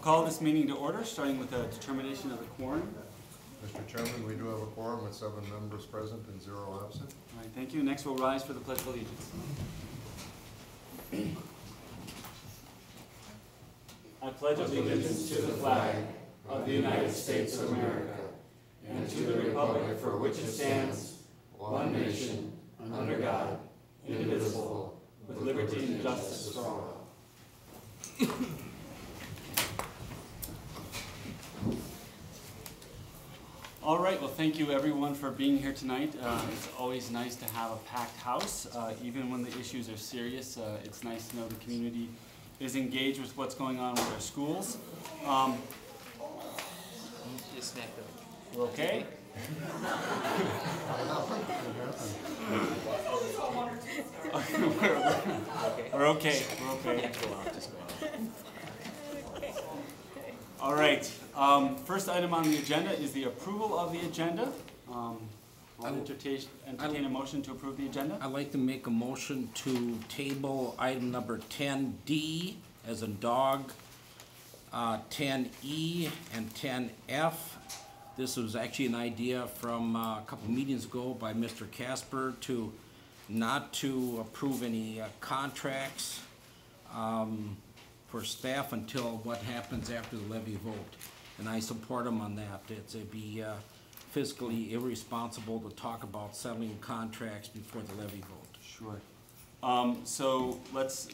call this meeting to order, starting with a determination of the quorum. Mr. Chairman, we do have a quorum with 7 members present and 0 absent. All right, thank you. Next, we'll rise for the Pledge of Allegiance. I pledge allegiance to the flag of the United States of America and to the republic for which it stands, one nation, under God, indivisible, with liberty and justice for all. All right, well, thank you everyone for being here tonight. It's always nice to have a packed house. Even when the issues are serious, it's nice to know the community is engaged with what's going on with our schools. Just snack them. We're okay? We're okay. We're okay. Just go out. All right. First item on the agenda is the approval of the agenda. I'll entertain a motion to approve the agenda. I'd like to make a motion to table item number 10D as in dog, 10E and 10F. This was actually an idea from a couple meetings ago by Mr. Casper to not to approve any contracts for staff until what happens after the levy vote. And I support him on that. It'd be fiscally irresponsible to talk about settling contracts before the levy vote. Sure. So let's.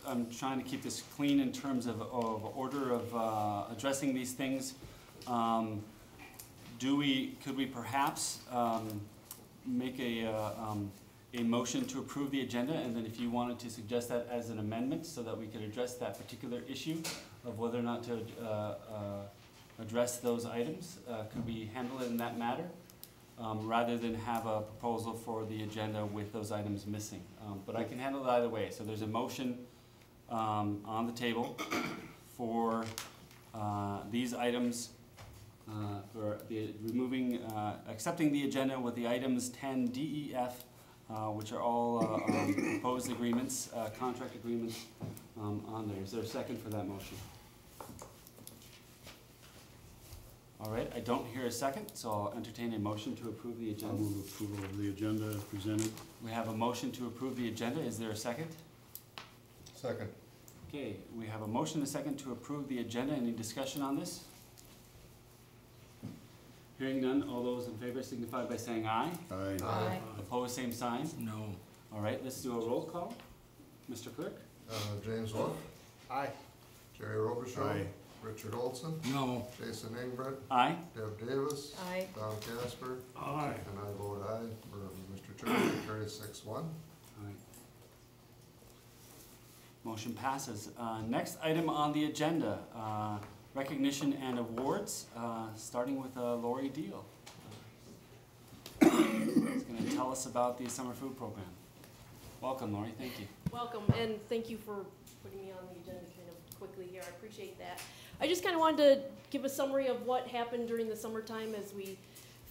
I'm trying to keep this clean in terms of order of addressing these things. Could we perhaps make a motion to approve the agenda, and then if you wanted to suggest that as an amendment so that we could address that particular issue of whether or not to address those items, could we handle it in that matter rather than have a proposal for the agenda with those items missing? But I can handle it either way. So there's a motion on the table for these items for the accepting the agenda with the items 10 D, E, F, which are all proposed agreements, contract agreements on there. Is there a second for that motion? All right, I don't hear a second, so I'll entertain a motion to approve the agenda. I'll move approval of the agenda as presented. We have a motion to approve the agenda. Is there a second? Second. Okay, we have a motion, a second to approve the agenda. Any discussion on this? Hearing none, all those in favor signify by saying aye. Aye. Aye. Opposed, same sign. No. All right, let's do a roll call. Mr. Clerk? James Wolf. Aye. Jerry Robichaud. Aye. Richard Olson. No. Jason Ingrid. Aye. Deb Davis. Aye. Don Casper. Aye. And I vote aye for Mr. Chairman. Carries 6-1. All right. Motion passes. Next item on the agenda, recognition and awards, starting with Lori Deal. She's going to tell us about the summer food program. Welcome, Lori. Thank you. Welcome, and thank you for putting me on the agenda kind of quickly here. I appreciate that. I just kind of wanted to give a summary of what happened during the summertime as we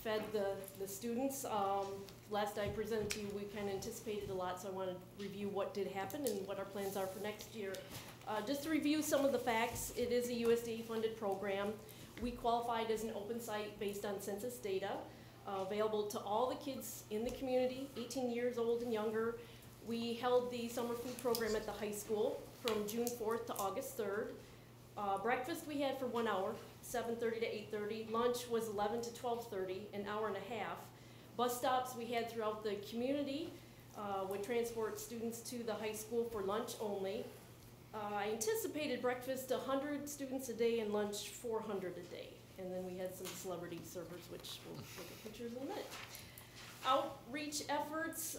fed the students. Last I presented to you, we kind of anticipated a lot, so I want to review what did happen and what our plans are for next year. Just to review some of the facts, it is a USDA-funded program. We qualified as an open site based on census data, available to all the kids in the community, 18 years old and younger. We held the summer food program at the high school from June 4th to August 3rd. Breakfast we had for 1 hour, 7:30 to 8:30. Lunch was 11 to 12:30, an hour and a half. Bus stops we had throughout the community would transport students to the high school for lunch only. I anticipated breakfast 100 students a day and lunch 400 a day. And then we had some celebrity servers, which we'll look at pictures in a minute. Outreach efforts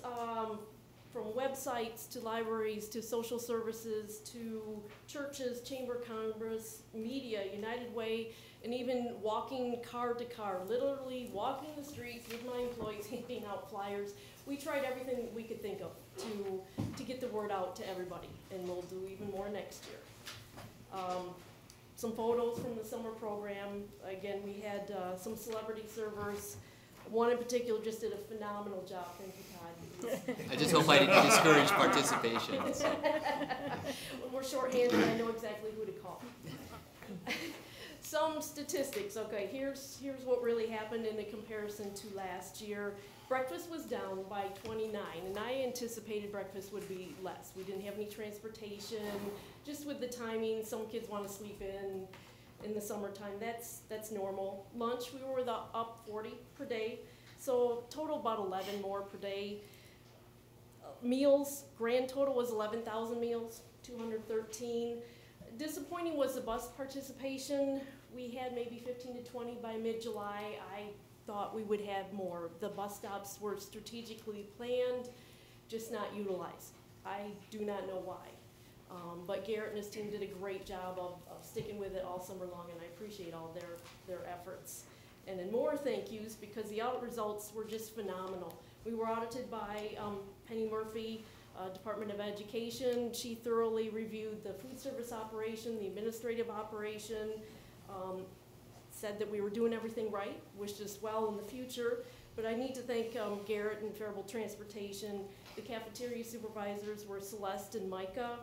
from websites to libraries to social services to churches, chamber of commerce, media, United Way, and even walking car to car, literally walking the streets with my employees, handing out flyers. We tried everything we could think of to get the word out to everybody, and we'll do even more next year. Some photos from the summer program. Again, we had some celebrity servers. One in particular just did a phenomenal job. Thank you, Todd. I just hope I didn't discourage participation. So. When we're shorthanded, I know exactly who to call. Some statistics, okay, here's what really happened in a comparison to last year. Breakfast was down by 29, and I anticipated breakfast would be less. We didn't have any transportation, just with the timing, some kids want to sleep in the summertime, that's normal. Lunch, we were up 40 per day, so total about 11 more per day. Meals, grand total was 11,000 meals, 213. Disappointing was the bus participation. We had maybe 15 to 20 by mid-July. I thought we would have more. The bus stops were strategically planned, just not utilized. I do not know why. But Garrett and his team did a great job of sticking with it all summer long, and I appreciate all their efforts. And then more thank yous, because the audit results were just phenomenal. We were audited by Penny Murphy, Department of Education. She thoroughly reviewed the food service operation, the administrative operation, said that we were doing everything right, wished us well in the future. But I need to thank Garrett and Faribault Transportation. The cafeteria supervisors were Celeste and Micah.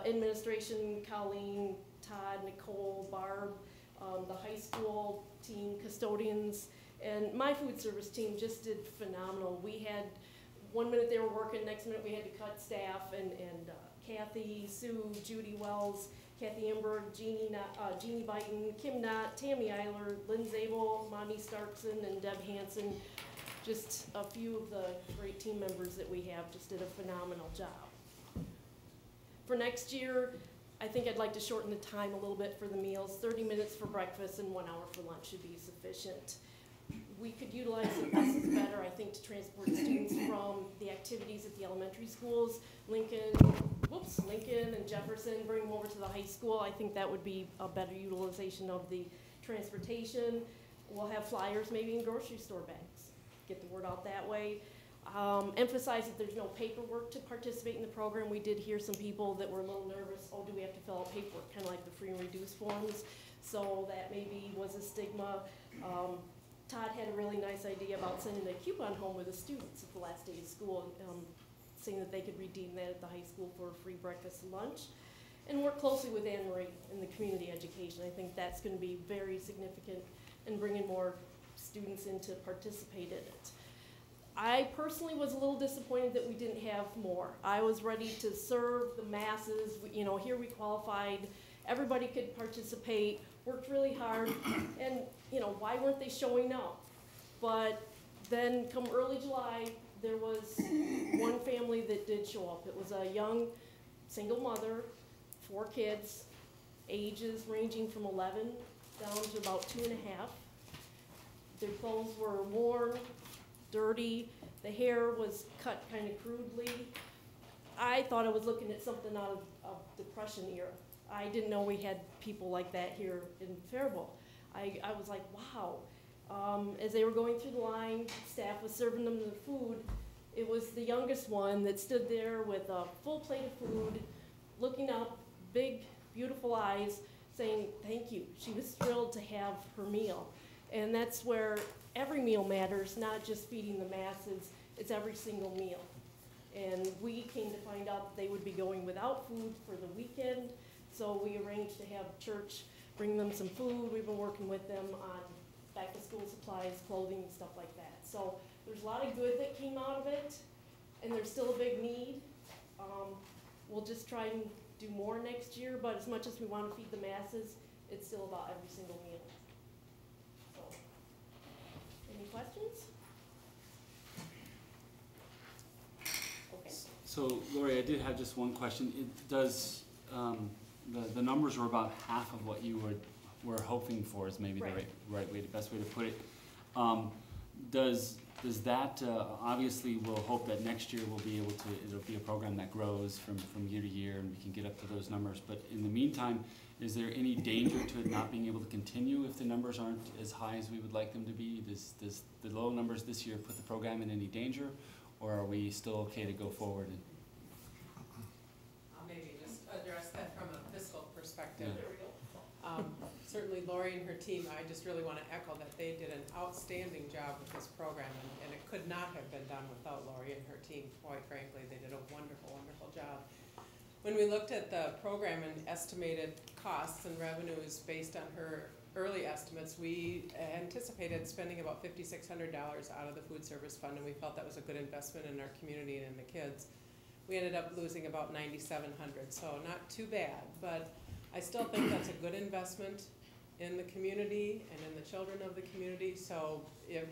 Administration, Colleen, Todd, Nicole, Barb, the high school team, custodians, and my food service team just did phenomenal. We had, 1 minute they were working, next minute we had to cut staff, and Kathy, Sue, Judy Wells, Kathy Emberg, Jeannie Byton, Kim Knott, Tammy Eiler, Lynn Zabel, Monty Starkson, and Deb Hansen. Just a few of the great team members that we have just did a phenomenal job. For next year, I think I'd like to shorten the time a little bit for the meals. 30 minutes for breakfast and 1 hour for lunch should be sufficient. We could utilize the buses better, I think, to transport students from the activities at the elementary schools, Lincoln and Jefferson, bring them over to the high school. I think that would be a better utilization of the transportation. We'll have flyers maybe in grocery store bags, get the word out that way. Emphasize that there's no paperwork to participate in the program. We did hear some people that were a little nervous, oh, do we have to fill out paperwork, kind of like the free and reduced forms. So that maybe was a stigma. Todd had a really nice idea about sending a coupon home with the students at the last day of school, saying that they could redeem that at the high school for a free breakfast and lunch. And work closely with Anne Marie in the community education. I think that's going to be very significant in bringing more students in to participate in it. I personally was a little disappointed that we didn't have more. I was ready to serve the masses. You know, here we qualified, everybody could participate, worked really hard, and you know, why weren't they showing up? But then come early July, there was one family that did show up. It was a young single mother, 4 kids, ages ranging from 11 down to about 2.5. Their clothes were worn, dirty, the hair was cut kind of crudely. I thought I was looking at something out of Depression era. I didn't know we had people like that here in Faribault. I was like, wow. As they were going through the line, staff was serving them the food. It was the youngest one that stood there with a full plate of food, looking up, big, beautiful eyes, saying thank you. She was thrilled to have her meal. And that's where every meal matters, not just feeding the masses, it's every single meal. And we came to find out that they would be going without food for the weekend, so we arranged to have church bring them some food. We've been working with them on back to school supplies, clothing, and stuff like that. So there's a lot of good that came out of it, and there's still a big need. We'll just try and do more next year, but as much as we want to feed the masses, it's still about every single meal. Any questions? Okay. So, Lori, I did have just one question. It does, the numbers were about half of what you were hoping for is maybe Right. the right way, the best way to put it. Does that, obviously we'll hope that next year we'll be able to, it'll be a program that grows from year to year and we can get up to those numbers. But in the meantime, is there any danger to it not being able to continue if the numbers aren't as high as we would like them to be? Does the low numbers this year put the program in any danger, or are we still okay to go forward? I'll maybe just address that from a fiscal perspective. Yeah. There we go. Certainly Lori and her team, I just really want to echo that they did an outstanding job with this program, and it could not have been done without Lori and her team, quite frankly. They did a wonderful, wonderful job. When we looked at the program and estimated costs and revenues based on her early estimates, we anticipated spending about $5,600 out of the food service fund, and we felt that was a good investment in our community and in the kids. We ended up losing about $9,700, so not too bad, but I still think that's a good investment in the community and in the children of the community. So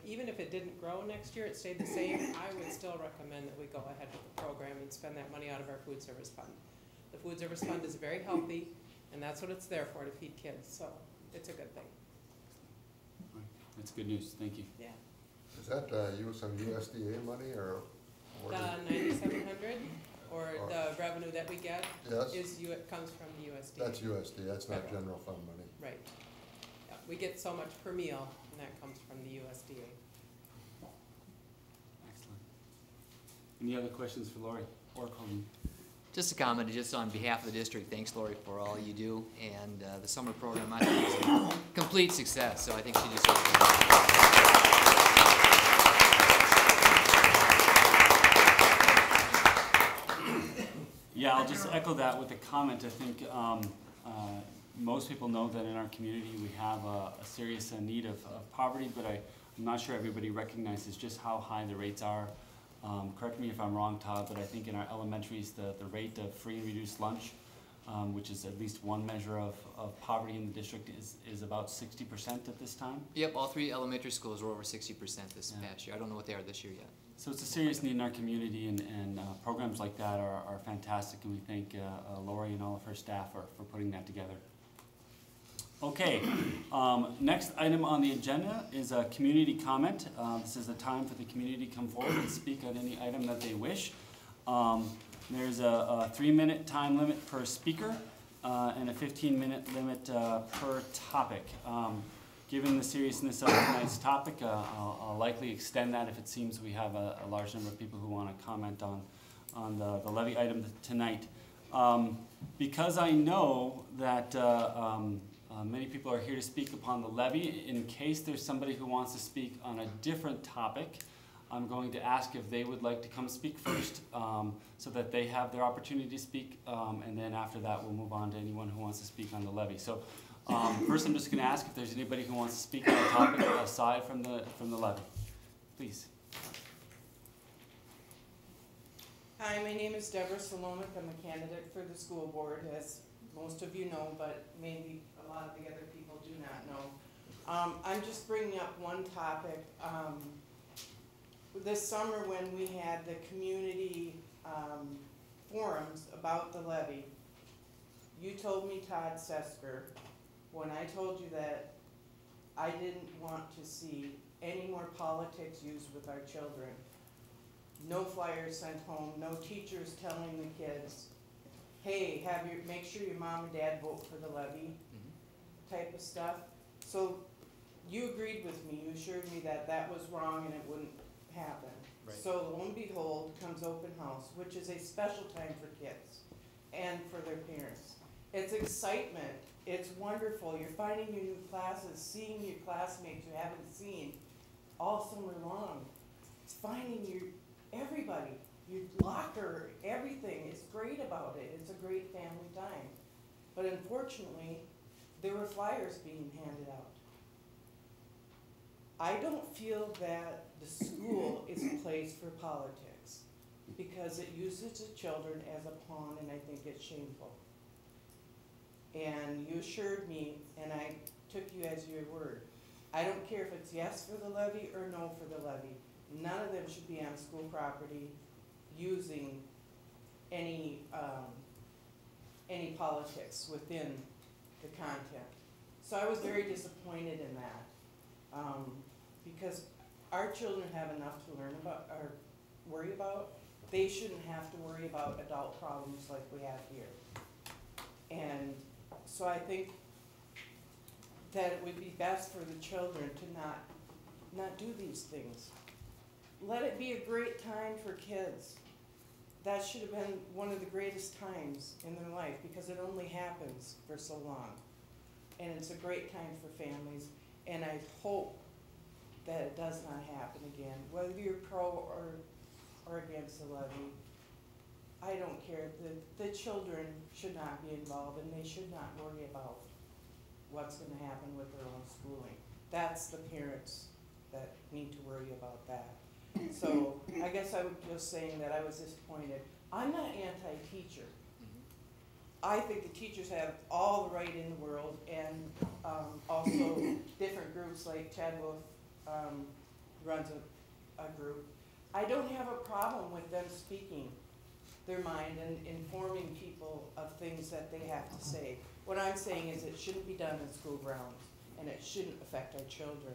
even if it didn't grow next year, it stayed the same, I would still recommend that we go ahead with the program and spend that money out of our food service fund. The food service fund is very healthy, and that's what it's there for, to feed kids, so it's a good thing. That's good news, thank you. Yeah. Is that some USDA money or? what The is- 9,700, or the revenue that we get, Yes, it comes from the USDA. that's USD, that's not Federal. general fund money. Right. Yeah, we get so much per meal, and that comes from the USDA. Excellent. Any other questions for Lori or Colleen? Just a comment, just on behalf of the district, thanks Lori for all you do, and the summer program, I think, is a complete success, so I think she deserves it. Yeah, I'll just echo that with a comment. I think most people know that in our community we have a serious need of poverty, but I'm not sure everybody recognizes just how high the rates are. Correct me if I'm wrong, Todd, but I think in our elementaries the rate of free and reduced lunch, which is at least one measure of poverty in the district, is about 60% at this time. Yep, all 3 elementary schools were over 60% this Yeah. past year. I don't know what they are this year yet. So it's a serious need in our community, and programs like that are fantastic, and we thank Lori and all of her staff for putting that together. Okay, next item on the agenda is a community comment. This is a time for the community to come forward and speak on any item that they wish. There's a 3-minute time limit per speaker and a 15-minute limit per topic. Given the seriousness of tonight's topic, I'll likely extend that if it seems we have a large number of people who want to comment on the levy item tonight. Because I know that many people are here to speak upon the levy, in case there's somebody who wants to speak on a different topic, I'm going to ask if they would like to come speak first, so that they have their opportunity to speak, and then after that we'll move on to anyone who wants to speak on the levy. So first I'm just going to ask if there's anybody who wants to speak on the topic aside from the levy. Please. Hi, my name is Deborah Salomic. I'm a candidate for the school board, as most of you know, but maybe a lot of the other people do not know. I'm just bringing up one topic. This summer when we had the community forums about the levy, you told me, Todd Sesker, when I told you that I didn't want to see any more politics used with our children. No flyers sent home, no teachers telling the kids, hey, make sure your mom and dad vote for the levy, type of stuff. So you agreed with me, you assured me that that was wrong and it wouldn't happen. Right. So lo and behold, comes open house, which is a special time for kids and for their parents. It's excitement, it's wonderful, you're finding your new classes, seeing your classmates you haven't seen all summer long. It's finding everybody, your locker, everything is great about it. It's a great family time. But unfortunately, there were flyers being handed out. I don't feel that the school is a place for politics because it uses the children as a pawn, and I think it's shameful. And you assured me, and I took you as your word. I don't care if it's yes for the levy or no for the levy. None of them should be on school property using any politics within the content. So I was very disappointed in that because our children have enough to learn about or worry about. They shouldn't have to worry about adult problems like we have here. And so I think that it would be best for the children to not do these things. Let it be a great time for kids. That should have been one of the greatest times in their life because it only happens for so long. And it's a great time for families, and I hope that it does not happen again. Whether you're pro or against the levy, I don't care, the children should not be involved and they should not worry about what's gonna happen with their own schooling. That's the parents that need to worry about that. So I guess I was just saying that I was disappointed. I'm not anti-teacher. I think the teachers have all the right in the world, and also different groups like Chad Wolf runs a group. I don't have a problem with them speaking their mind and informing people of things that they have to say. What I'm saying is it shouldn't be done in school grounds, and it shouldn't affect our children.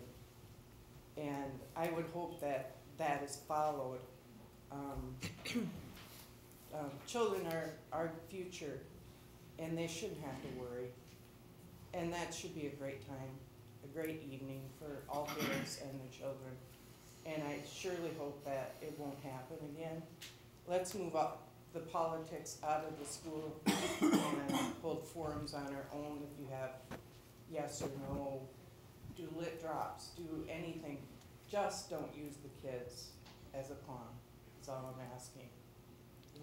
And I would hope that that is followed. Children are our future, and they shouldn't have to worry. And that should be a great time, a great evening for all parents and their children. And I surely hope that it won't happen again. Let's move up the politics out of the school and hold forums on our own if you have yes or no, do lit drops, do anything. Just don't use the kids as a pawn. That's all I'm asking.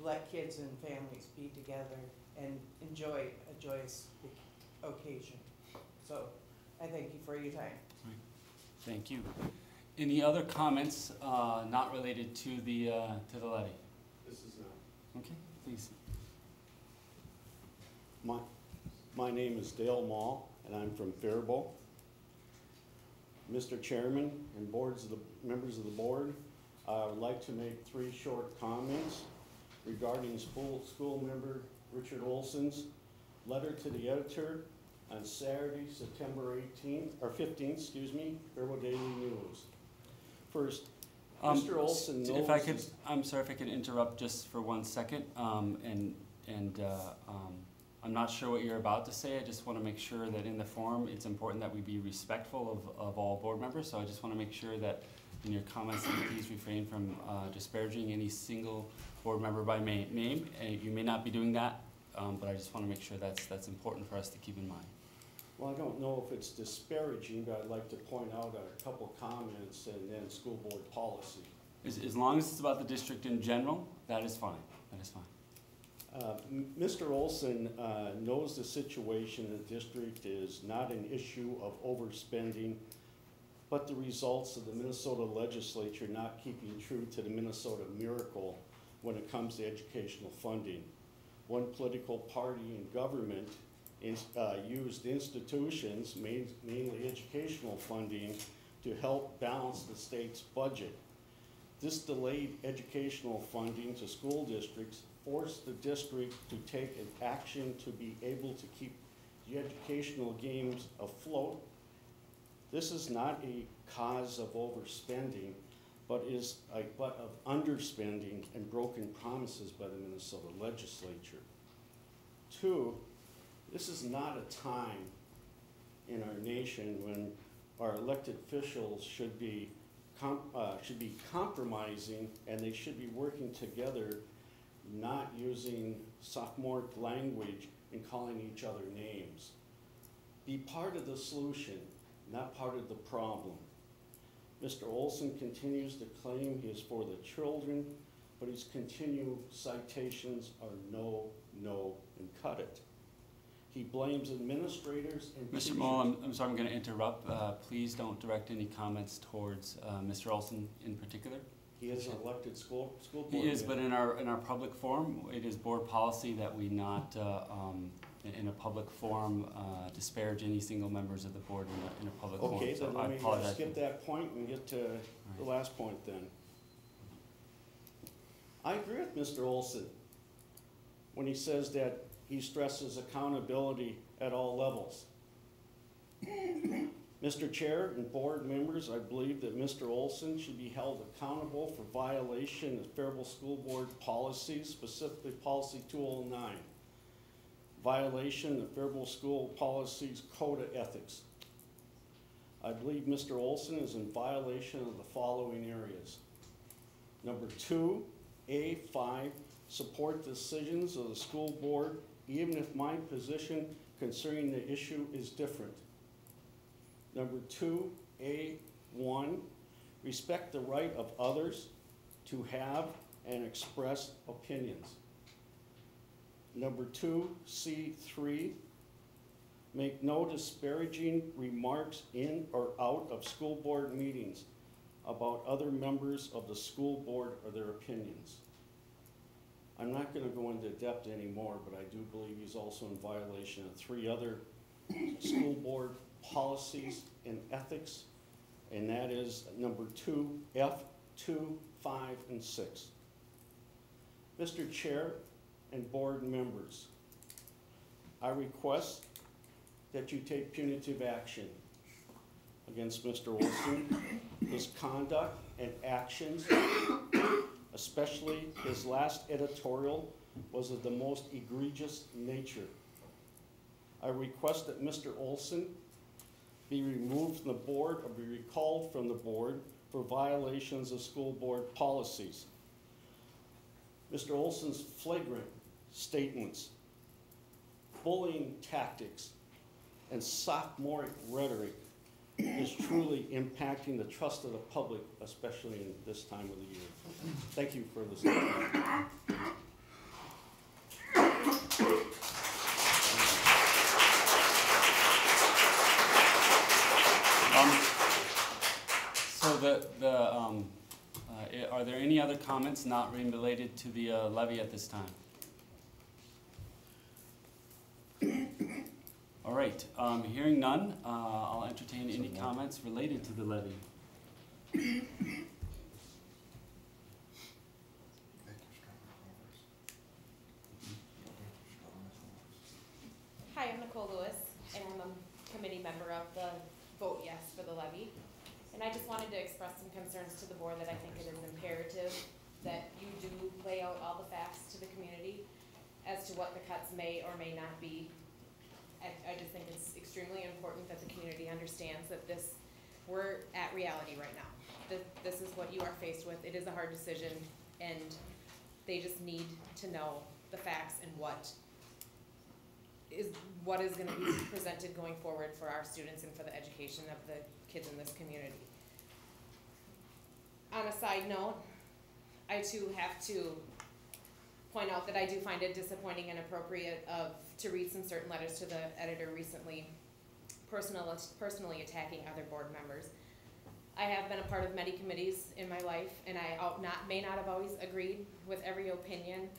Let kids and families be together and enjoy a joyous occasion. So I thank you for your time. Thank you. Any other comments not related to the levy? This is Okay, please. my name is Dale Mall, and I'm from Faribault. Mr. Chairman and members of the board, I would like to make 3 short comments regarding school member Richard Olson's letter to the editor on Saturday, September 15th, Faribault Daily News. First, Mr. Olson knows. I'm sorry if I could interrupt just for 1 second, I'm not sure what you're about to say. I just want to make sure that in the forum, it's important that we be respectful of all board members. So I just want to make sure that in your comments, that you please refrain from disparaging any single board member by name. You may not be doing that, but I just want to make sure that's important for us to keep in mind. Well, I don't know if it's disparaging, but I'd like to point out a couple comments and then school board policy. As long as it's about the district in general, that is fine. That is fine. Mr. Olson knows the situation in the district is not an issue of overspending, but the results of the Minnesota legislature not keeping true to the Minnesota miracle when it comes to educational funding. One political party in government used institutions, mainly educational funding, to help balance the state's budget. This delayed educational funding to school districts forced the district to take an action to be able to keep the educational games afloat. This is not a cause of overspending, but of underspending and broken promises by the Minnesota legislature. 2, this is not a time in our nation when our elected officials should be compromising, and they should be working together, not using sophomoric language and calling each other names. Be part of the solution, not part of the problem. Mr. Olson continues to claim he is for the children, but his continued citations are no, no, and cut it. He blames administrators and teachers. Mr. Moll, I'm sorry, I'm going to interrupt. Please don't direct any comments towards Mr. Olson in particular. He is an elected school board He is, member. but in our public forum, it is board policy that we not, in a public forum, disparage any single members of the board in a public forum. Okay, So then I let me apologize. skip that point and get to the last point then. I agree with Mr. Olson when he says that he stresses accountability at all levels. Mr. Chair and board members, I believe that Mr. Olson should be held accountable for violation of Faribault School Board policies, specifically Policy 209. Violation of Faribault School Policies Code of Ethics. I believe Mr. Olson is in violation of the following areas. Number 2, A5, support decisions of the school board even if my position concerning the issue is different. Number 2, A1, respect the right of others to have and express opinions. Number 2C3, make no disparaging remarks in or out of school board meetings about other members of the school board or their opinions. I'm not going to go into depth anymore, but I do believe he's also in violation of 3 other school board policies and ethics, and that is number 2, F2, 5, and 6. Mr. Chair and board members, I request that you take punitive action against Mr. Olson. His conduct and actions, especially his last editorial, was of the most egregious nature. I request that Mr. Olson be removed from the board or be recalled from the board for violations of school board policies. Mr. Olson's flagrant statements, bullying tactics, and sophomoric rhetoric is truly impacting the trust of the public, especially in this time of the year. Thank you for listening. So are there any other comments not related to the levy at this time? All right, hearing none, I'll entertain any comments related to the levy. Hi, I'm Nicole Lewis, and I'm a committee member of the Vote Yes for the levy. And I just wanted to express some concerns to the board that I think it is imperative that you do lay out all the facts to the community as to what the cuts may or may not be. I just think it's extremely important that the community understands that we're at reality right now. This is what you are faced with. It is a hard decision, and they just need to know the facts and what is going to be presented going forward for our students and for the education of the kids in this community. On a side note, I too have to point out that I do find it disappointing and inappropriate to read some certain letters to the editor recently, personally attacking other board members. I have been a part of many committees in my life, and I may not have always agreed with every opinion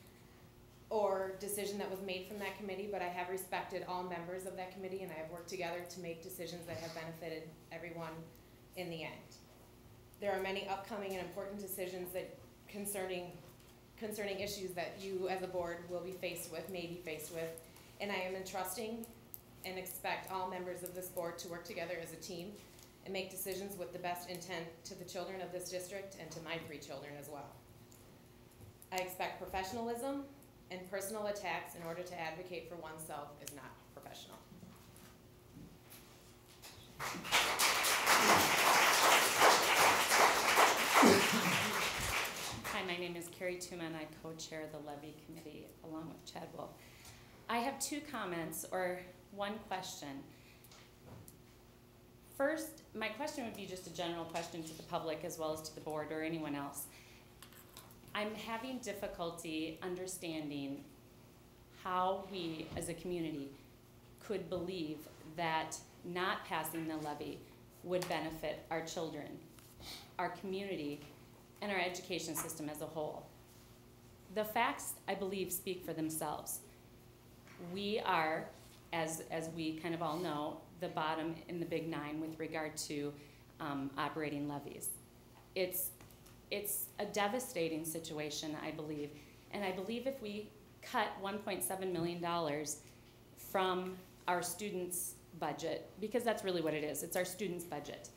or decision that was made from that committee, but I have respected all members of that committee, and I have worked together to make decisions that have benefited everyone in the end. There are many upcoming and important decisions that concerning issues that you as a board will be faced with, may be faced with, and I am entrusting and expect all members of this board to work together as a team and make decisions with the best intent to the children of this district and to my 3 children as well. I expect professionalism, and personal attacks in order to advocate for oneself is not professional. Hi, my name is Carrie Tuman. I co-chair the levy committee along with Chad Wolf. I have 2 comments or 1 question. First, my question would be just a general question to the public as well as to the board or anyone else. I'm having difficulty understanding how we as a community could believe that not passing the levy would benefit our children, our community, and our education system as a whole. The facts, I believe, speak for themselves. We are, as we kind of all know, the bottom in the Big 9 with regard to operating levies. It's a devastating situation, I believe, and I believe if we cut $1.7 million from our students' budget, because that's really what it is, it's our students' budget,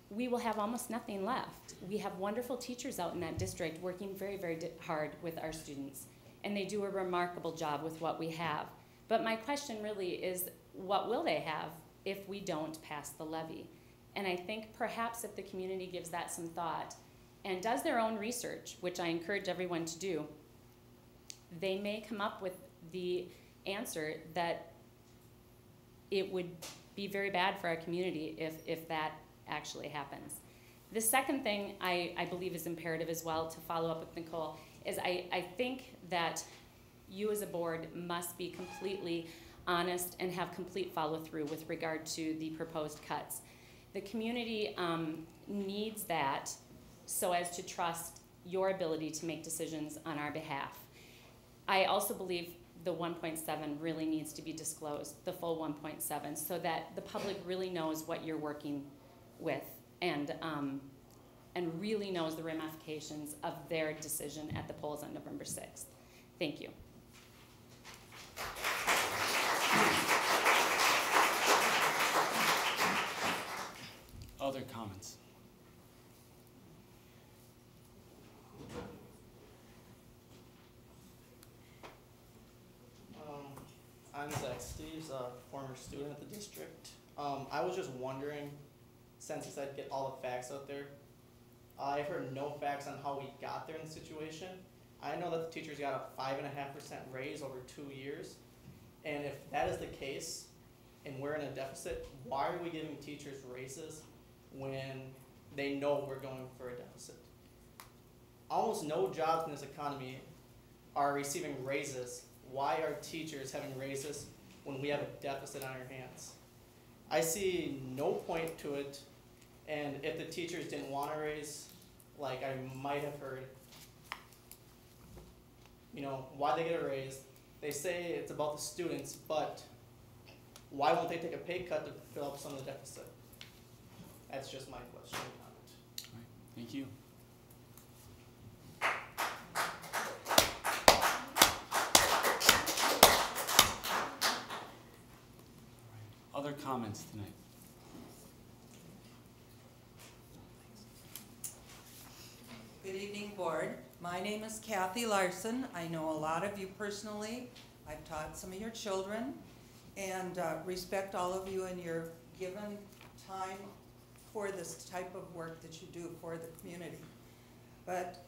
we will have almost nothing left. We have wonderful teachers out in that district working very, very hard with our students, and they do a remarkable job with what we have. But my question really is, what will they have if we don't pass the levy? And I think perhaps if the community gives that some thought and does their own research, which I encourage everyone to do, they may come up with the answer that it would be very bad for our community if that actually happens. The second thing I believe is imperative as well, to follow up with Nicole, is I think that you as a board must be completely honest and have complete follow-through with regard to the proposed cuts. The community needs that so as to trust your ability to make decisions on our behalf. I also believe the 1.7 really needs to be disclosed, the full 1.7, so that the public really knows what you're working with and really knows the ramifications of their decision at the polls on November 6th. Thank you. Other comments? I'm Zach Steves, a former student at the district. I was just wondering, since you said get all the facts out there, I've heard no facts on how we got there in the situation. I know that the teachers got a 5.5% raise over 2 years, and if that is the case, and we're in a deficit, why are we giving teachers raises when they know we're going for a deficit? Almost no jobs in this economy are receiving raises. Why are teachers having raises when we have a deficit on our hands? I see no point to it, and if the teachers didn't want a raise, like I might have heard, you know, why they get a raise. They say it's about the students, but why won't they take a pay cut to fill up some of the deficit? That's just my question and comment. All right, thank you. Other comments tonight? Good evening, board. My name is Kathy Larson. I know a lot of you personally. I've taught some of your children and respect all of you and your given time for this type of work that you do for the community. But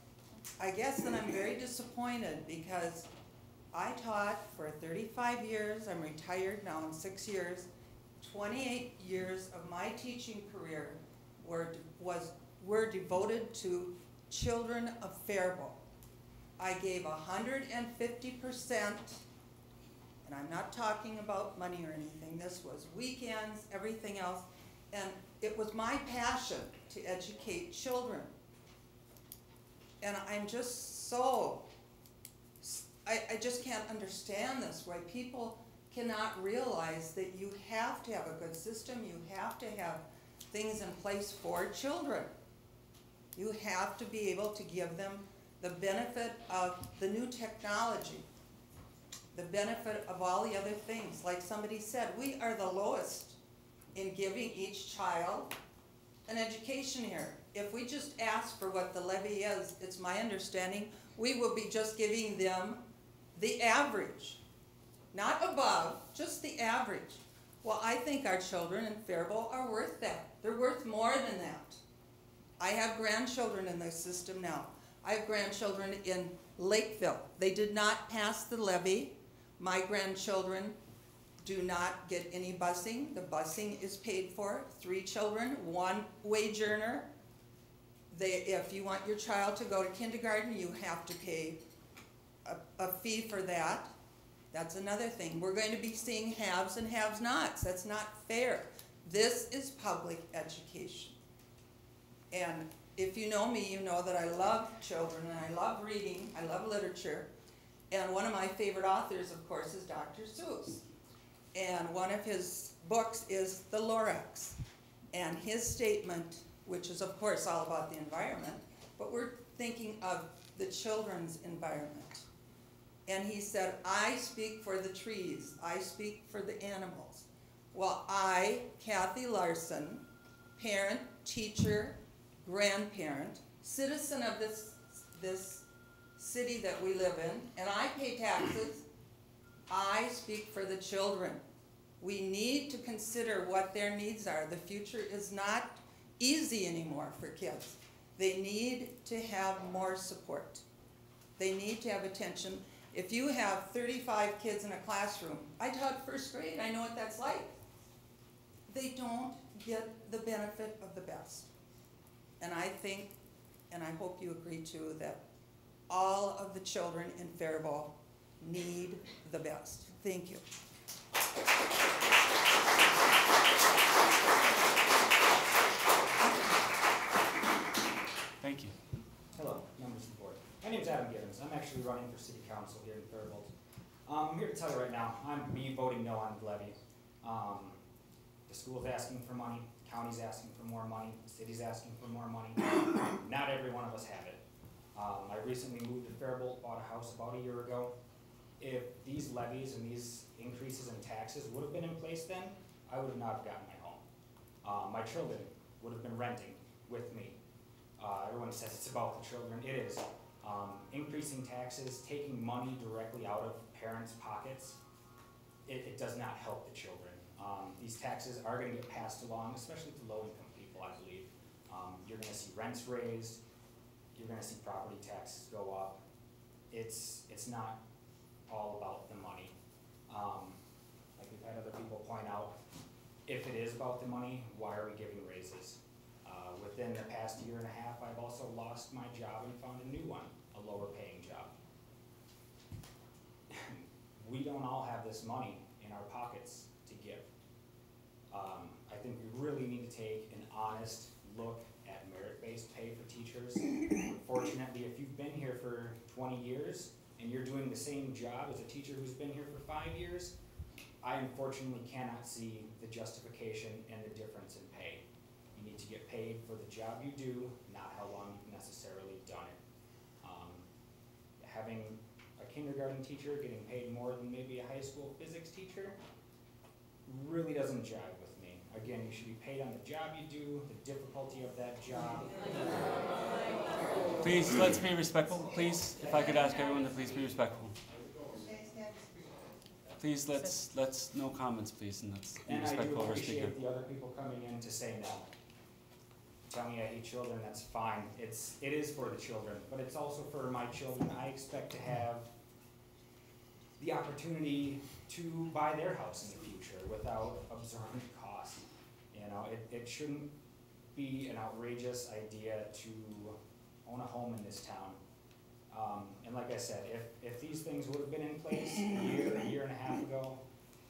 I guess that I'm very disappointed because I taught for 35 years. I'm retired now in 6 years. 28 years of my teaching career were devoted to children of Faribault. I gave 150%, and I'm not talking about money or anything. This was weekends, everything else, and it was my passion to educate children. And I'm just so, I just can't understand this, why people cannot realize that you have to have a good system, you have to have things in place for children. You have to be able to give them the benefit of the new technology, the benefit of all the other things. Like somebody said, we are the lowest in giving each child an education here. If we just ask for what the levy is, it's my understanding, we will be just giving them the average. Not above, just the average. Well, I think our children in Faribault are worth that. They're worth more than that. I have grandchildren in the system now. I have grandchildren in Lakeville. They did not pass the levy. My grandchildren do not get any busing. The busing is paid for. 3 children, 1 wage earner. If you want your child to go to kindergarten, you have to pay a fee for that. That's another thing. We're going to be seeing haves and have-nots. That's not fair. This is public education. And if you know me, you know that I love children and I love reading, I love literature. And one of my favorite authors, of course, is Dr. Seuss. And one of his books is The Lorax. And his statement, which is of course all about the environment, but we're thinking of the children's environment. And he said, I speak for the trees, I speak for the animals. Well, I, Kathy Larson, parent, teacher, grandparent, citizen of this city that we live in, and I pay taxes, I speak for the children. We need to consider what their needs are. The future is not easy anymore for kids. They need to have more support. They need to have attention. If you have 35 kids in a classroom, I taught first grade, I know what that's like. They don't get the benefit of the best. And I think, and I hope you agree too, that all of the children in Faribault need the best. Thank you. Thank you. Hello, members of the board. My name's Adam Gibbons. I'm actually running for city council here in Faribault. I'm here to tell you right now, I'm voting no on the levy. The school's asking for money, the county's asking for more money, the city's asking for more money. Not every one of us have it. I recently moved to Faribault, bought a house about a year ago. If these levies and these increases in taxes would have been in place then, I would have not gotten my home. My children would have been renting with me. Everyone says it's about the children. It is. Increasing taxes, taking money directly out of parents' pockets, it does not help the children. These taxes are going to get passed along, especially to low-income people, I believe. You're going to see rents raised. You're going to see property taxes go up. It's not all about the money. Like we've had other people point out, if it is about the money, why are we giving raises? Within the past year and a half, I've also lost my job and found a new one, a lower paying job. We don't all have this money in our pockets to give. I think we really need to take an honest look at merit-based pay for teachers. Unfortunately, if you've been here for 20 years and you're doing the same job as a teacher who's been here for 5 years, I unfortunately cannot see the justification and the difference in pay. You need to get paid for the job you do, not how long you've necessarily done it. Having a kindergarten teacher getting paid more than maybe a high school physics teacher really doesn't jive with me. Again, you should be paid on the job you do, the difficulty of that job. Please, let's be respectful. Please, if I could ask everyone to please be respectful. Please, let's no comments, please, and let's be And I do respectful of our speaker. appreciate the other people coming in to say no. Tell me I hate children, that's fine. It is for the children, but it's also for my children. I expect to have the opportunity to buy their house in the future without absorbent cost. You know, it shouldn't be an outrageous idea to own a home in this town. And like I said, if these things would have been in place a year and a half ago,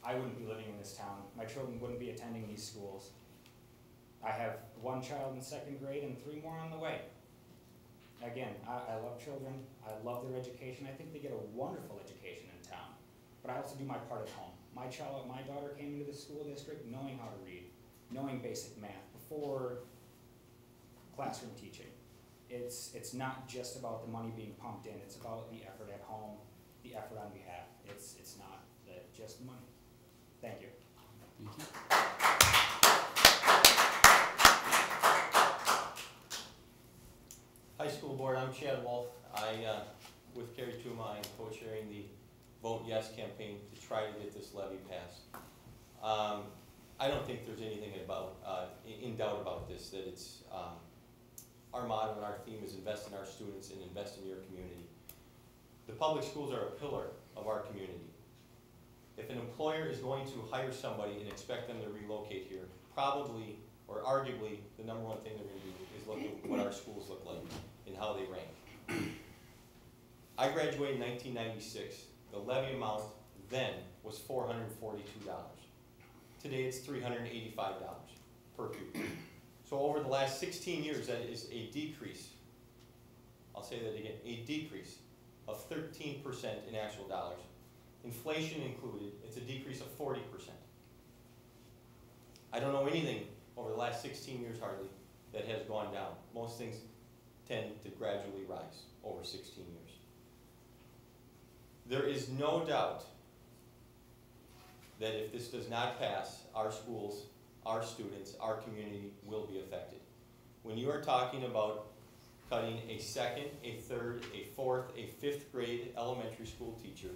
I wouldn't be living in this town. My children wouldn't be attending these schools. I have one child in 2nd grade and 3 more on the way. Again, I love children. I love their education. I think they get a wonderful education in town. But I also do my part at home. My daughter came into the school district knowing how to read, knowing basic math before classroom teaching. It's not just about the money being pumped in. It's about the effort at home, the effort on behalf. It's not just money. Thank you. Thank you. High School Board, I'm Chad Wolf. With Carrie Tuma, I'm co-chairing the Vote Yes campaign to try to get this levy passed. I don't think there's anything in doubt about this, that it's our motto and our theme is invest in our students and invest in your community. The public schools are a pillar of our community. If an employer is going to hire somebody and expect them to relocate here, probably or arguably the #1 thing they're going to do is look at what our schools look like and how they rank. I graduated in 1996. The levy amount then was $442. Today it's $385 per pupil. So over the last 16 years, that is a decrease, I'll say that again, a decrease of 13% in actual dollars. Inflation included, it's a decrease of 40%. I don't know anything over the last 16 years hardly that has gone down. Most things tend to gradually rise over 16 years. There is no doubt that if this does not pass, our schools, our students, our community will be affected. When you are talking about cutting a 2nd, a 3rd, a 4th, a 5th grade elementary school teacher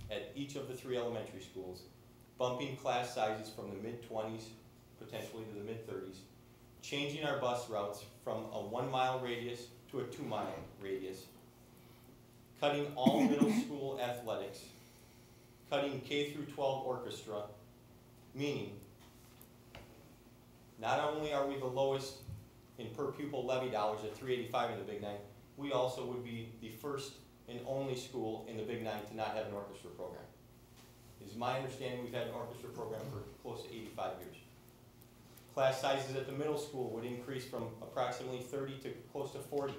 at each of the 3 elementary schools, bumping class sizes from the mid-20s potentially to the mid-30s, changing our bus routes from a 1-mile radius to a 2-mile radius, cutting all middle school athletics, cutting K through 12 orchestra, meaning not only are we the lowest in per pupil levy dollars at $385 in the Big 9, we also would be the first and only school in the Big Nine to not have an orchestra program. It is my understanding we've had an orchestra program for close to 85 years. Class sizes at the middle school would increase from approximately 30 to close to 40.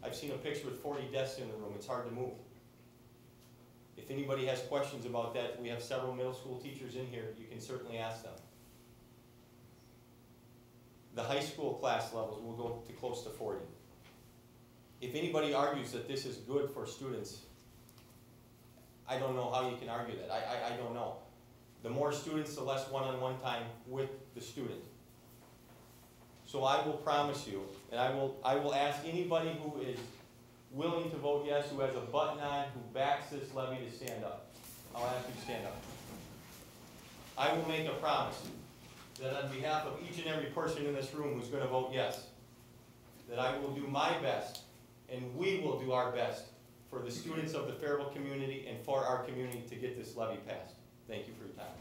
I've seen a picture with 40 desks in the room. It's hard to move. If anybody has questions about that, we have several middle school teachers in here. You can certainly ask them. The high school class levels will go to close to 40. If anybody argues that this is good for students, I don't know how you can argue that. I don't know. The more students, the less one-on-one time with the student. So I will promise you, and I will ask anybody who is willing to vote yes, who has a button on, who backs this levy, to stand up. I'll ask you to stand up. I will make a promise that on behalf of each and every person in this room who's going to vote yes, that I will do my best, and we will do our best for the students of the Faribault community and for our community to get this levy passed. Thank you for your time.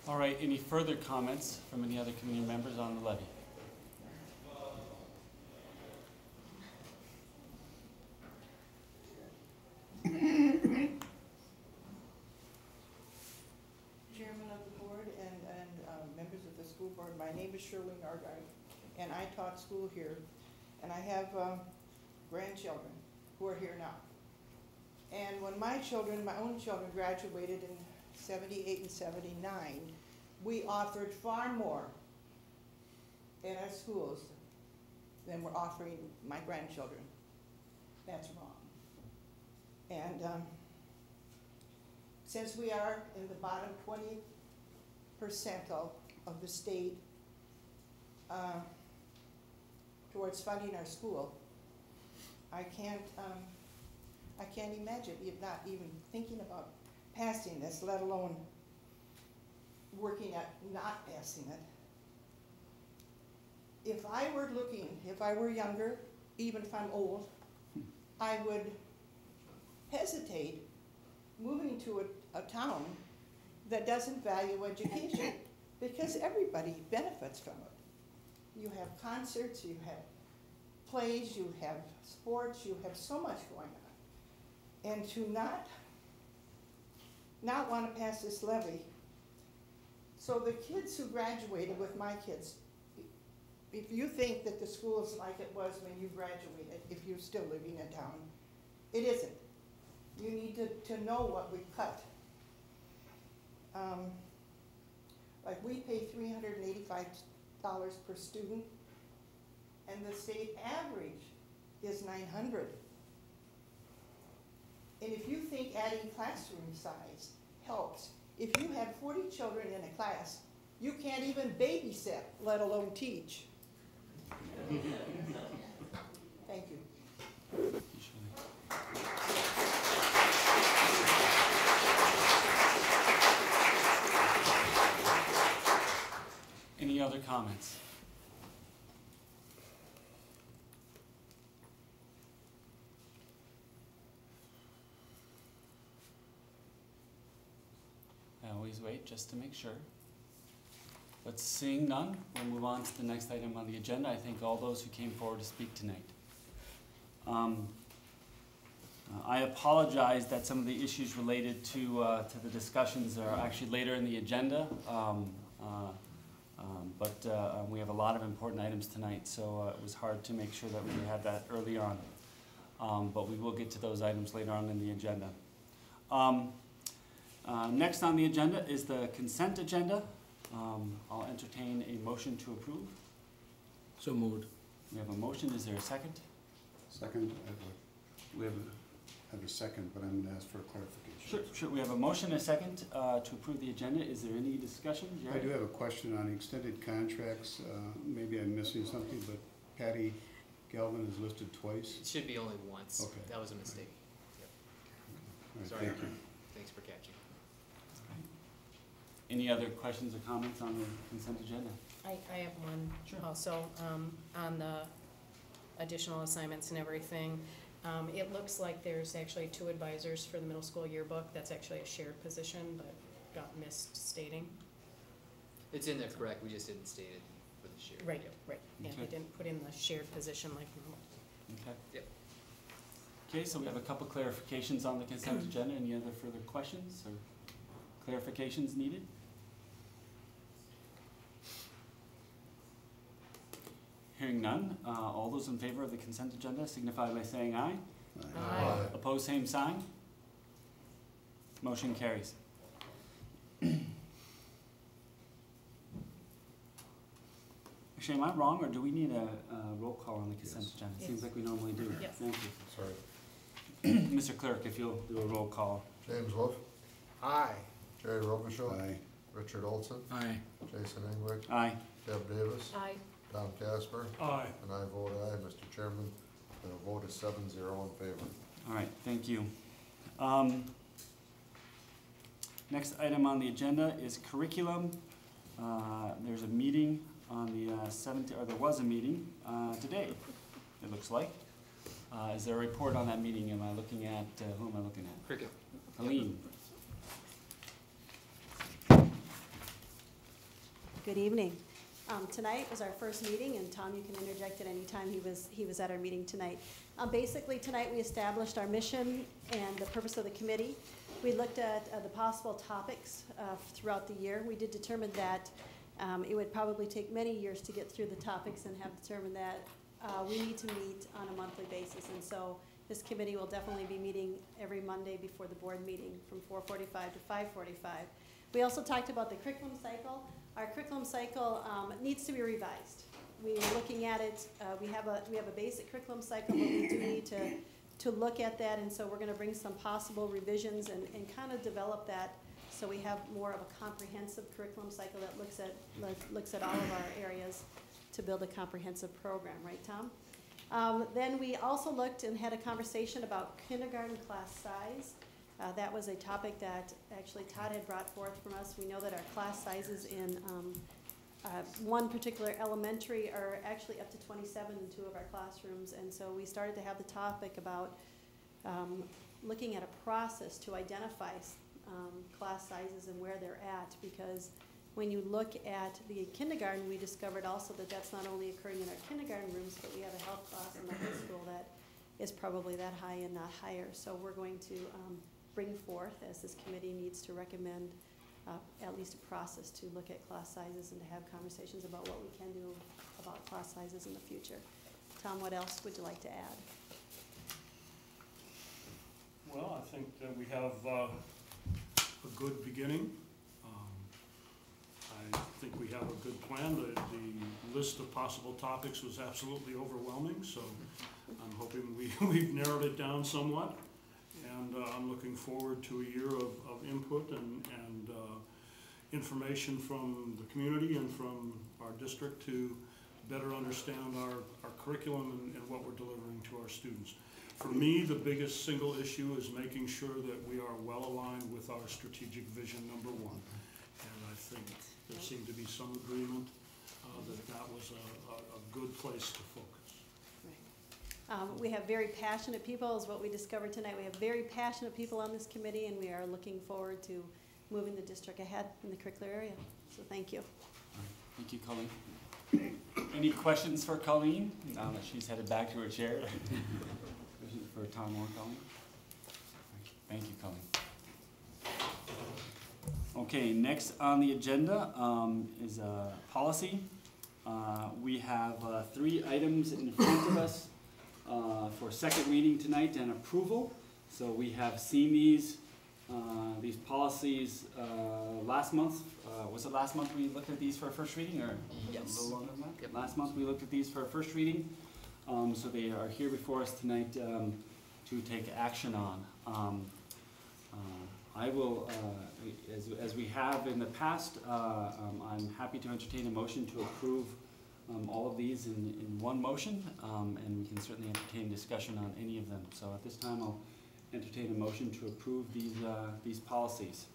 All right, any further comments from any other community members on the levy? Chairman of the board and members of the school board, my name is Shirley Norgard, and I taught school here, and I have grandchildren who are here now. And when my children, my own children, graduated in 78 and 79, we offered far more in our schools than we're offering my grandchildren. That's wrong. And since we are in the bottom 20 percentile of the state towards funding our school, I can't imagine not even thinking about passing this, let alone working at not passing it. If I were younger, even if I'm old, I would hesitate moving to a town that doesn't value education, because everybody benefits from it. You have concerts, you have plays, you have sports, you have so much going on. And to not want to pass this levy. So the kids who graduated with my kids, if you think that the school is like it was when you graduated, if you're still living in town, it isn't. You need to know what we cut. Like we pay $385 per student, and the state average is $900. And if you think adding classroom size helps, if you have 40 children in a class, you can't even babysit, let alone teach. Thank you. Any other comments? I always wait just to make sure. But seeing none, we'll move on to the next item on the agenda. I thank all those who came forward to speak tonight. I apologize that some of the issues related to the discussions are actually later in the agenda. But we have a lot of important items tonight, so it was hard to make sure that we had that earlier on. But we will get to those items later on in the agenda. Next on the agenda is the consent agenda. I'll entertain a motion to approve. So moved. We have a motion. Is there a second? Second, we have a second, but I'm going to ask for a clarification. Sure. We have a motion and a second to approve the agenda. Is there any discussion? Jerry? I do have a question on extended contracts. Maybe I'm missing something, but Patty Galvin is listed twice. It should be only once. Okay. That was a mistake. Yep. All right, Sorry. thank you. Thanks for catching. Any other questions or comments on the consent agenda? I have one Sure. also, on the additional assignments and everything. It looks like there's actually 2 advisors for the middle school yearbook. That's actually a shared position, but got missed stating. It's in there, correct, we just didn't state it for the share. Right, right. Yeah, they Okay. didn't put in the shared position like normal. Okay. Yep. Okay, so we have a couple clarifications on the consent agenda. Any other further questions or clarifications needed? Hearing none, all those in favor of the consent agenda signify by saying aye. Aye. Opposed, same sign. Motion carries. Actually, am I wrong, or do we need a roll call on the consent Yes. agenda? It seems like we normally do. Yes. Thank you. Sorry. Mr. Clerk, if you'll do a roll call. James Wolf, Aye. Jerry Robichaud, Aye. Richard Olson, Aye. Jason Engwick, Aye. Deb Davis, Aye. Tom Casper, Aye. and I vote aye, Mr. Chairman. The vote is 7-0 in favor. All right, thank you. Next item on the agenda is curriculum. There's a meeting on the 17th, or there was a meeting today, it looks like. Is there a report on that meeting? Am I looking at, who am I looking at? Cricket. Colleen. Good evening. Tonight was our first meeting, and Tom, you can interject at any time. He was at our meeting tonight. Basically, tonight we established our mission and the purpose of the committee. We looked at the possible topics throughout the year. We did determine that it would probably take many years to get through the topics, and have determined that we need to meet on a monthly basis. And so this committee will definitely be meeting every Monday before the board meeting from 4:45 to 5:45. We also talked about the curriculum cycle. Our curriculum cycle needs to be revised. We were looking at it, we have a basic curriculum cycle, but we do need to look at that, and so we're gonna bring some possible revisions and kind of develop that so we have more of a comprehensive curriculum cycle that looks at all of our areas to build a comprehensive program, right, Tom? Then we also looked and had a conversation about kindergarten class size. That was a topic that actually Todd had brought forth from us. We know that our class sizes in one particular elementary are actually up to 27 in 2 of our classrooms, and so we started to have the topic about looking at a process to identify class sizes and where they're at, because when you look at the kindergarten, we discovered also that that's not only occurring in our kindergarten rooms, but we have a health class in the high school that is probably that high and not higher. So we're going to bring forth, as this committee needs to recommend, at least a process to look at class sizes and to have conversations about what we can do about class sizes in the future. Tom, what else would you like to add? Well, I think that we have a good beginning. I think we have a good plan. The list of possible topics was absolutely overwhelming, so I'm hoping we've narrowed it down somewhat. And I'm looking forward to a year of input and information from the community and from our district to better understand our curriculum and what we're delivering to our students. For me, the biggest single issue is making sure that we are well aligned with our strategic vision #1. And I think there seemed to be some agreement that was a good place to focus. We have very passionate people, is what we discovered tonight. We have very passionate people on this committee, and we are looking forward to moving the district ahead in the curricular area. So thank you. Thank you, Colleen. Any questions for Colleen? Now that she's headed back to her chair. Questions for Tom or Colleen? Thank you, Colleen. Okay, next on the agenda is policy. We have 3 items in front of us for second reading tonight and approval. So we have seen these policies last month. Was it last month we looked at these for a first reading, or Yes. a little longer than that? Yep. Last month we looked at these for a first reading. So they are here before us tonight to take action on. I will, as we have in the past, I'm happy to entertain a motion to approve all of these in one motion, and we can certainly entertain discussion on any of them. So at this time, I'll entertain a motion to approve these policies.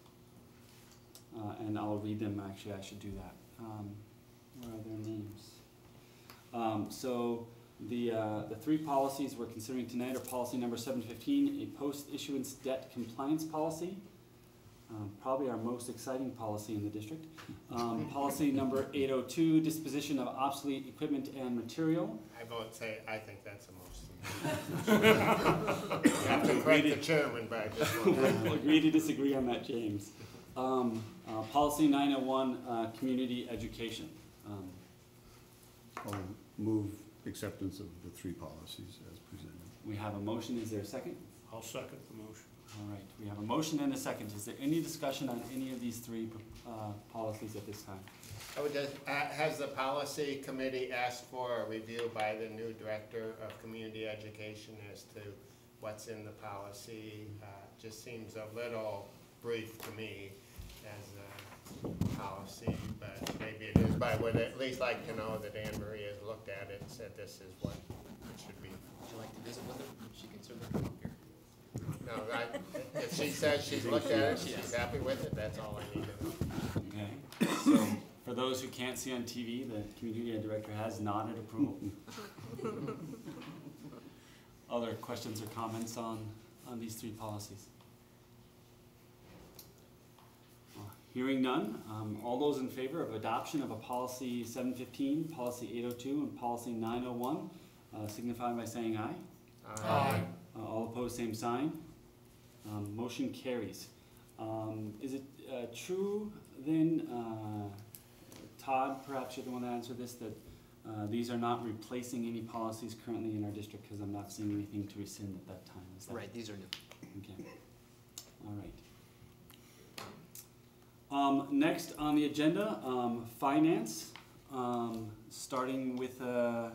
And I'll read them. Actually, I should do that. Where are their names? So The three policies we're considering tonight are policy number 715, a post-issuance debt compliance policy. Probably our most exciting policy in the district. Policy number 802, disposition of obsolete equipment and material. I vote say, I think that's the most. You have to correct the chairman by this one. Agree to disagree on that, James. Policy 901, community education. I'll move acceptance of the three policies as presented. We have a motion. Is there a second? I'll second the motion. All right, we have a motion and a second. Is there any discussion on any of these three policies at this time? I would just, has the policy committee asked for a review by the new director of community education as to what's in the policy? Just seems a little brief to me as a policy, but maybe it is. But I would at least like to know that Anne Marie has looked at it and said this is what it should be. Would you like to visit with her? She can certainly come up here. No, if she says she's looked at it, she's happy with it, that's all I need to know. Okay, so for those who can't see on TV, the community ed director has nodded approval. Other questions or comments on these three policies? Hearing none, all those in favor of adoption of a policy 715, policy 802, and policy 901, signify by saying aye. Aye. All opposed, same sign. Motion carries. Is it true then, Todd, perhaps you're the one that answered this, that these are not replacing any policies currently in our district, because I'm not seeing anything to rescind at that time? Is that Right, these are new. Okay. All right. Next on the agenda, finance, starting with the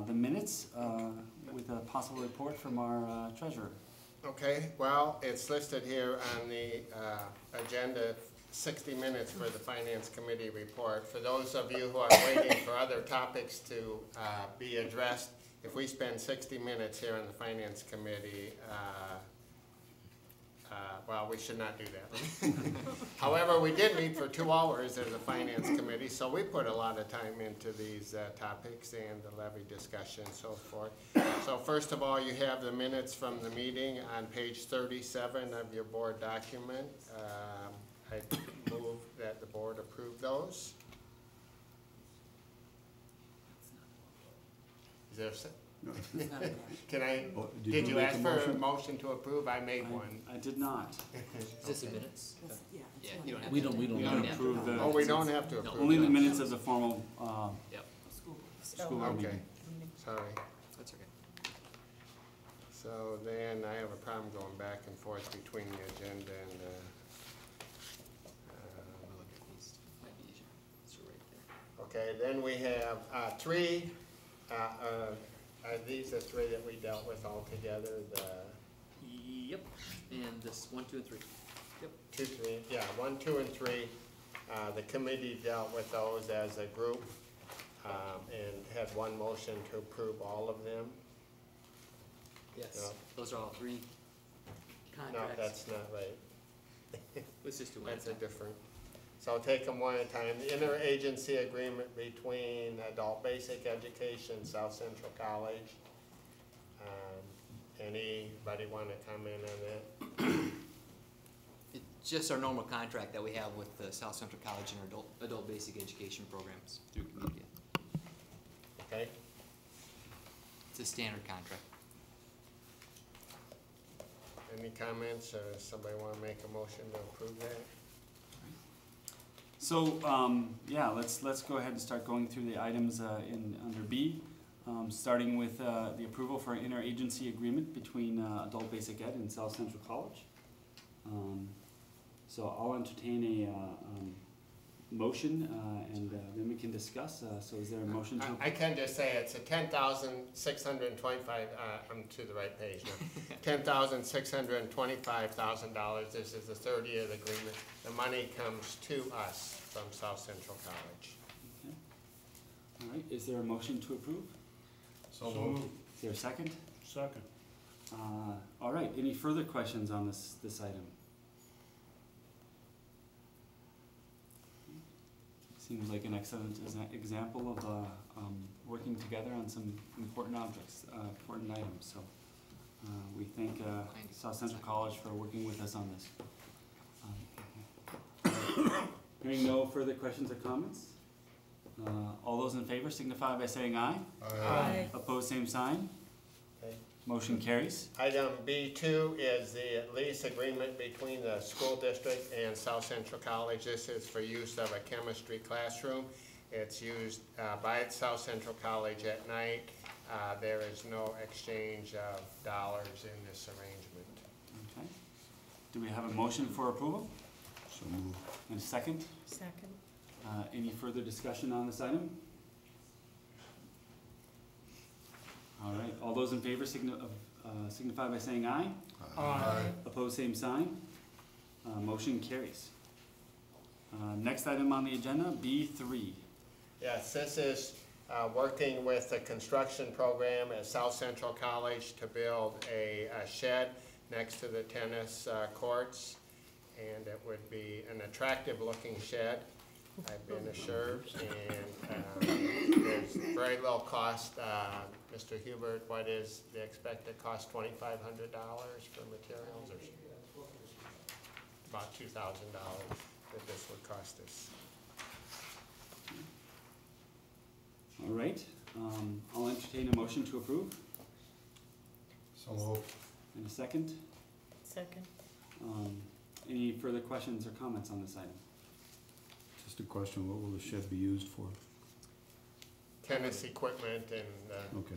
minutes, with a possible report from our treasurer. Okay, well, it's listed here on the agenda, 60 minutes for the Finance Committee report. For those of you who are waiting for other topics to be addressed, if we spend 60 minutes here on the Finance Committee, well, we should not do that. However, we did meet for 2 hours as a Finance Committee, so we put a lot of time into these topics and the levy discussion and so forth. So first of all, you have the minutes from the meeting on page 37 of your board document. I move that the board approve those. Is there a Can I, did you ask for a motion to approve? I made one. I did not. Is this the minutes? Yeah, you don't have We to. don't, we don't. We don't approve the. Oh, we don't have to approve. Only the those. minutes of the formal, Yep, school board Okay, meeting. sorry. that's okay. So then I have a problem going back and forth between the agenda and We'll look at these. Might be easier. It's right there. okay, then we have three, these are three that we dealt with all together, the Yep, and this 1, 2, and 3. Yep. 2, 3, yeah, 1, 2, and 3. The committee dealt with those as a group and had one motion to approve all of them. Yes, No. those are all 3 No, contracts. that's not right. Let's just do one. That's a different. So I'll take them one at a time. The interagency agreement between Adult Basic Education, South Central College. Anybody want to comment on that? It's just our normal contract that we have with the South Central College and our adult basic education programs through community. Okay. It's a standard contract. Any comments, or somebody want to make a motion to approve that? So, yeah, let's go ahead and start going through the items under B, starting with the approval for an interagency agreement between Adult Basic Ed and South Central College. So I'll entertain a motion, and then we can discuss. So is there a motion to? I can just say it's a $10,625. I'm to the right page now. $10,625,000. This is the 30-year agreement. The money comes to us from South Central College. Okay. All right. Is there a motion to approve? So moved. Is there a second? Second. All right. Any further questions on this item? Seems like an excellent example of working together on some important objects, important items. So we thank South Central College for working with us on this. Hearing no further questions or comments, all those in favor signify by saying aye. Aye. Opposed, same sign. Okay. Motion carries. Item B2 is the lease agreement between the school district and South Central College. This is for use of a chemistry classroom. It's used by South Central College at night. There is no exchange of dollars in this arrangement. Okay. Do we have a motion for approval? So moved. And a second? Second. Any further discussion on this item? All right, all those in favor signify by saying aye. Aye. Opposed, same sign. Motion carries. Next item on the agenda, B3. Yes, this is working with the construction program at South Central College to build a shed next to the tennis courts. And it would be an attractive looking shed, I've been assured, and there's very low cost. Mr. Hubert, what is the expected cost, $2,500 for materials, or about $2,000 that this would cost us? All right, I'll entertain a motion to approve. So moved. And a second. Second. Any further questions or comments on this item? Just a question, what will the shed be used for? Tennis equipment and, Okay,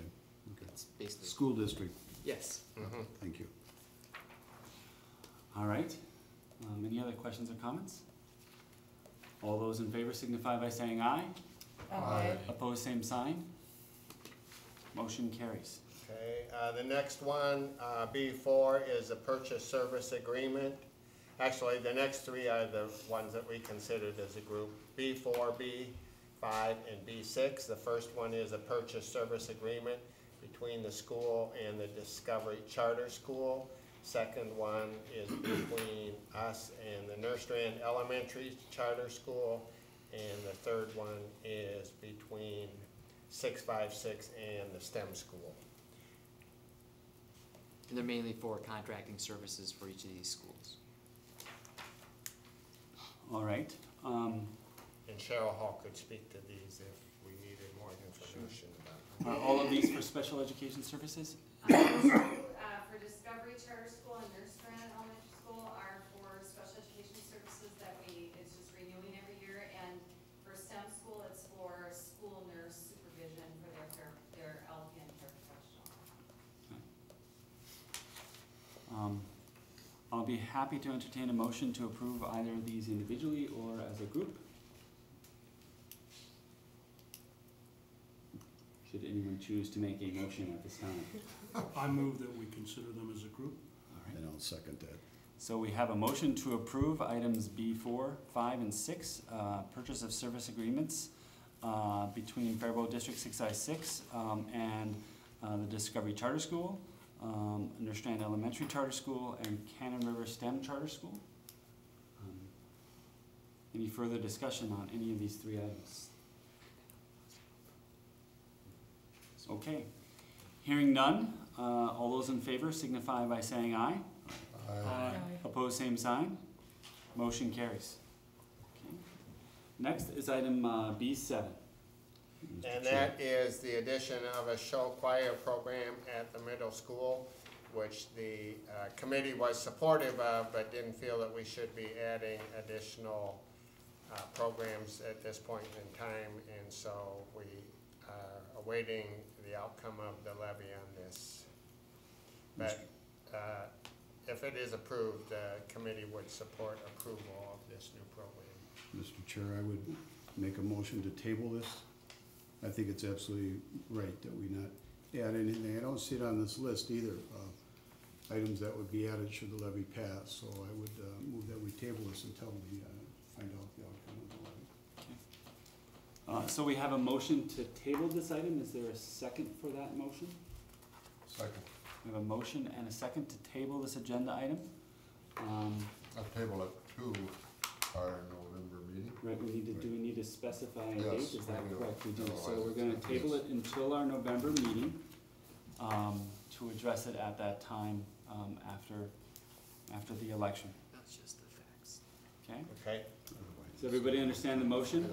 It's basically, school district, yes. thank you. All right, any other questions or comments? All those in favor signify by saying aye. Aye. Opposed, same sign. Motion carries. okay. The next one, B4, is a purchase service agreement. Actually, the next three are the ones that we considered as a group, B4, B5, and B6. The first one is a purchase service agreement between the school and the Discovery Charter School. Second one is between us and the Nurstrand Elementary Charter School. And the third one is between 656 and the STEM School. And they're mainly for contracting services for each of these schools. All right, And Cheryl Hall could speak to these if we needed more information about them. are all of these for special education services? For Discovery Charter School and Nurstrand Elementary School are for special education services that it's just renewing every year. And for STEM School, it's for school nurse supervision for their LPN paraprofessional. I'll be happy to entertain a motion to approve either of these individually or as a group. Should anyone choose to make a motion at this time? I move that we consider them as a group. All right. And I'll second that. So we have a motion to approve items B4, 5, and 6, purchase of service agreements between Faribault District 6I6 and the Discovery Charter School, Nurstrand Elementary Charter School, and Cannon River STEM Charter School. Any further discussion on any of these three items? Okay. Hearing none, all those in favor signify by saying aye. Aye. Opposed, same sign. Motion carries. Okay. Next is item B7. And that is the addition of a show choir program at the middle school, which the committee was supportive of, but didn't feel that we should be adding additional programs at this point in time. And so we are awaiting the outcome of the levy on this. But if it is approved, the committee would support approval of this new program. Mr. Chair, I would make a motion to table this. I think it's absolutely right that we not add anything. I don't see it on this list either, items that would be added should the levy pass. So I would move that we table this until we find out the outcome of the levy. So we have a motion to table this item. Is there a second for that motion? Second. We have a motion and a second to table this agenda item. I'll table it to our November meeting. Right, do we need to specify a Yes, date, is that we do. correct? We do, so Otherwise we're gonna it's- table it until our November meeting, to address it at that time, after the election, That's just the facts. okay? Okay. Does everybody understand the motion?